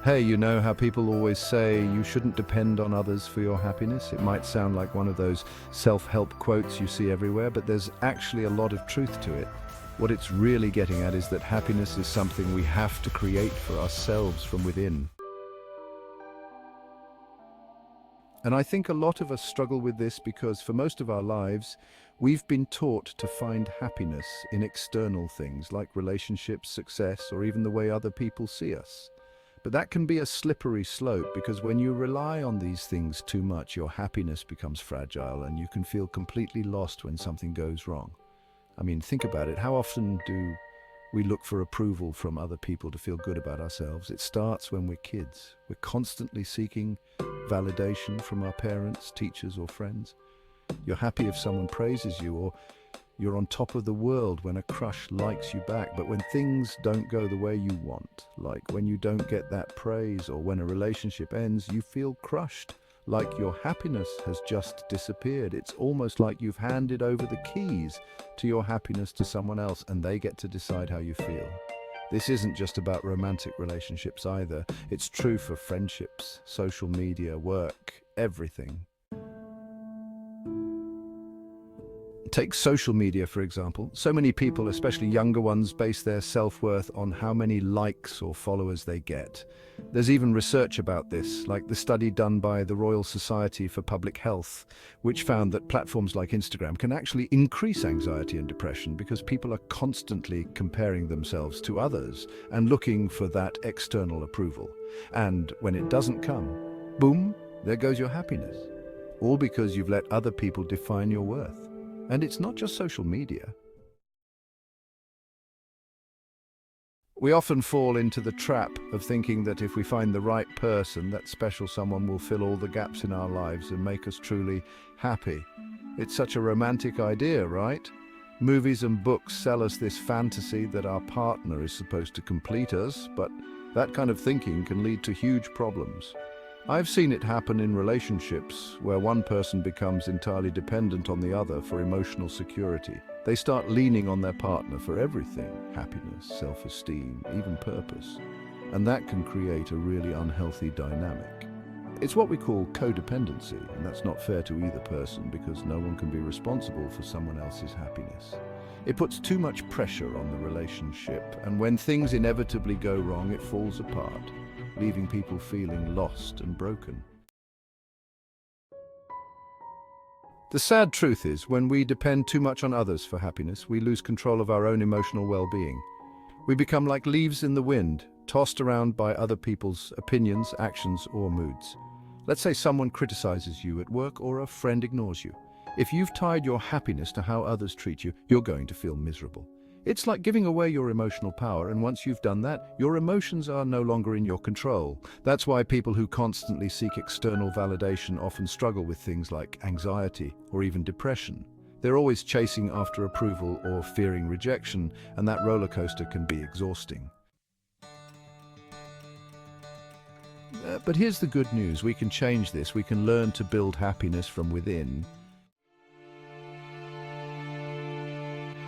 Hey, you know how people always say you shouldn't depend on others for your happiness? It might sound like one of those self-help quotes you see everywhere, but there's actually a lot of truth to it. What it's really getting at is that happiness is something we have to create for ourselves from within. And I think a lot of us struggle with this because for most of our lives, we've been taught to find happiness in external things like relationships, success, or even the way other people see us. But that can be a slippery slope because when you rely on these things too much, your happiness becomes fragile and you can feel completely lost when something goes wrong. I mean, think about it. How often do we look for approval from other people to feel good about ourselves? It starts when we're kids. We're constantly seeking validation from our parents, teachers, or friends. You're happy if someone praises you, or you're on top of the world when a crush likes you back. But when things don't go the way you want, like when you don't get that praise or when a relationship ends, you feel crushed, like your happiness has just disappeared. It's almost like you've handed over the keys to your happiness to someone else and they get to decide how you feel. This isn't just about romantic relationships either. It's true for friendships, social media, work, everything. Take social media, for example. So many people, especially younger ones, base their self-worth on how many likes or followers they get. There's even research about this, like the study done by the Royal Society for Public Health, which found that platforms like Instagram can actually increase anxiety and depression because people are constantly comparing themselves to others and looking for that external approval. And when it doesn't come, boom, there goes your happiness. All because you've let other people define your worth. And it's not just social media. We often fall into the trap of thinking that if we find the right person, that special someone will fill all the gaps in our lives and make us truly happy. It's such a romantic idea, right? Movies and books sell us this fantasy that our partner is supposed to complete us, but that kind of thinking can lead to huge problems. I've seen it happen in relationships where one person becomes entirely dependent on the other for emotional security. They start leaning on their partner for everything: happiness, self-esteem, even purpose. And that can create a really unhealthy dynamic. It's what we call codependency, and that's not fair to either person because no one can be responsible for someone else's happiness. It puts too much pressure on the relationship, and when things inevitably go wrong, it falls apart, leaving people feeling lost and broken. The sad truth is, when we depend too much on others for happiness, we lose control of our own emotional well-being. We become like leaves in the wind, tossed around by other people's opinions, actions, or moods. Let's say someone criticizes you at work or a friend ignores you. If you've tied your happiness to how others treat you, you're going to feel miserable. It's like giving away your emotional power, and once you've done that, your emotions are no longer in your control. That's why people who constantly seek external validation often struggle with things like anxiety or even depression. They're always chasing after approval or fearing rejection, and that roller coaster can be exhausting. But here's the good news. We can change this. We can learn to build happiness from within.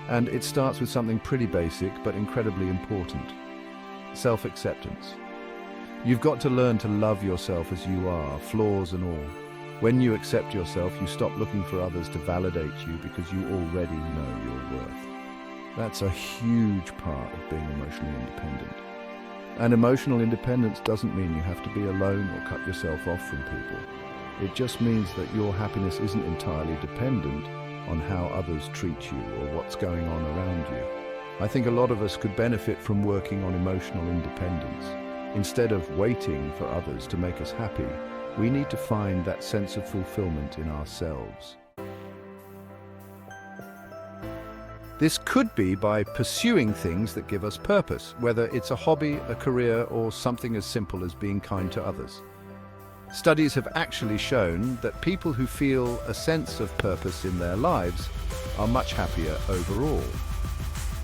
And it starts with something pretty basic, but incredibly important: self-acceptance. You've got to learn to love yourself as you are, flaws and all. When you accept yourself, you stop looking for others to validate you because you already know your worth. That's a huge part of being emotionally independent. And emotional independence doesn't mean you have to be alone or cut yourself off from people. It just means that your happiness isn't entirely dependent on how others treat you or what's going on around you. I think a lot of us could benefit from working on emotional independence. Instead of waiting for others to make us happy, we need to find that sense of fulfillment in ourselves. This could be by pursuing things that give us purpose, whether it's a hobby, a career, or something as simple as being kind to others. Studies have actually shown that people who feel a sense of purpose in their lives are much happier overall.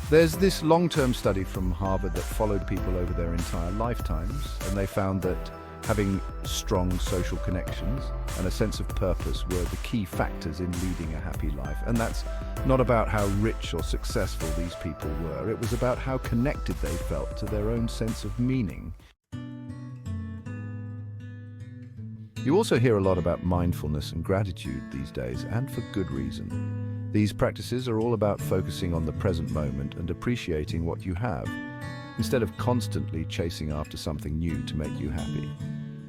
There's this long-term study from Harvard that followed people over their entire lifetimes, and they found that having strong social connections and a sense of purpose were the key factors in leading a happy life. And that's not about how rich or successful these people were. It was about how connected they felt to their own sense of meaning. You also hear a lot about mindfulness and gratitude these days, and for good reason. These practices are all about focusing on the present moment and appreciating what you have, instead of constantly chasing after something new to make you happy.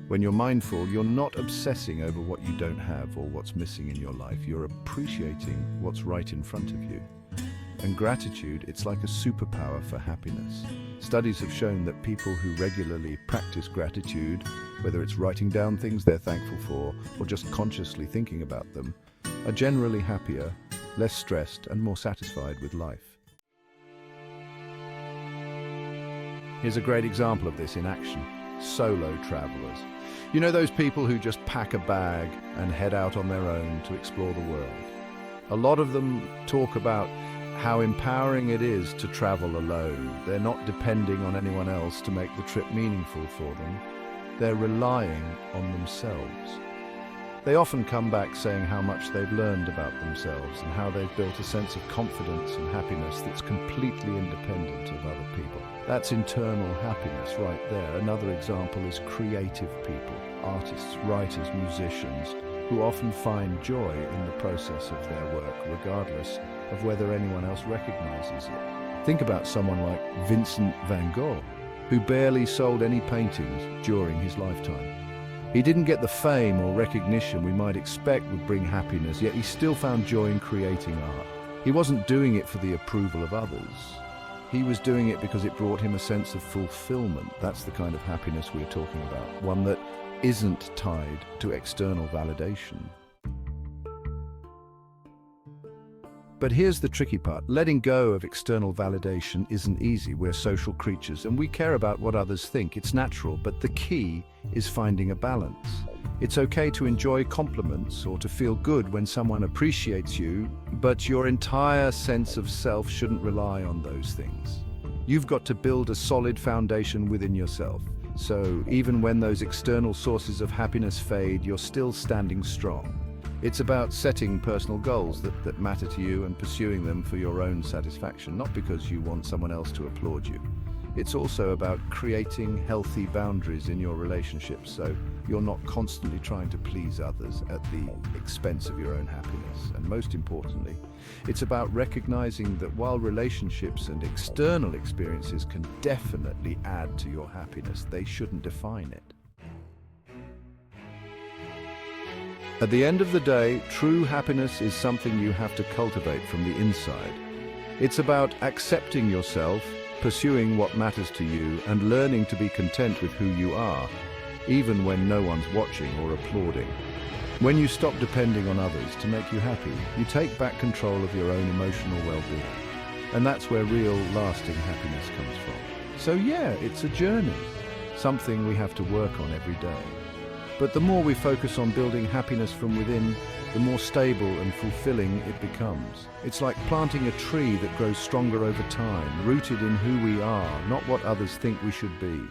When you're mindful, you're not obsessing over what you don't have or what's missing in your life. You're appreciating what's right in front of you. And gratitude, it's like a superpower for happiness. Studies have shown that people who regularly practice gratitude, whether it's writing down things they're thankful for or just consciously thinking about them, are generally happier, less stressed, and more satisfied with life. Here's a great example of this in action: solo travelers. You know, those people who just pack a bag and head out on their own to explore the world. A lot of them talk about how empowering it is to travel alone. They're not depending on anyone else to make the trip meaningful for them. They're relying on themselves. They often come back saying how much they've learned about themselves and how they've built a sense of confidence and happiness that's completely independent of other people. That's internal happiness right there. Another example is creative people, artists, writers, musicians, who often find joy in the process of their work, regardless of whether anyone else recognizes it. Think about someone like Vincent van Gogh, who barely sold any paintings during his lifetime. He didn't get the fame or recognition we might expect would bring happiness, yet he still found joy in creating art. He wasn't doing it for the approval of others. He was doing it because it brought him a sense of fulfillment. That's the kind of happiness we're talking about, one that isn't tied to external validation. But here's the tricky part. Letting go of external validation isn't easy. We're social creatures and we care about what others think. It's natural, but the key is finding a balance. It's okay to enjoy compliments or to feel good when someone appreciates you, but your entire sense of self shouldn't rely on those things. You've got to build a solid foundation within yourself. So even when those external sources of happiness fade, you're still standing strong. It's about setting personal goals that matter to you and pursuing them for your own satisfaction, not because you want someone else to applaud you. It's also about creating healthy boundaries in your relationships, so you're not constantly trying to please others at the expense of your own happiness. And most importantly, it's about recognizing that while relationships and external experiences can definitely add to your happiness, they shouldn't define it. At the end of the day, true happiness is something you have to cultivate from the inside. It's about accepting yourself, pursuing what matters to you, and learning to be content with who you are, even when no one's watching or applauding. When you stop depending on others to make you happy, you take back control of your own emotional well-being. And that's where real, lasting happiness comes from. So yeah, it's a journey, something we have to work on every day. But the more we focus on building happiness from within, the more stable and fulfilling it becomes. It's like planting a tree that grows stronger over time, rooted in who we are, not what others think we should be.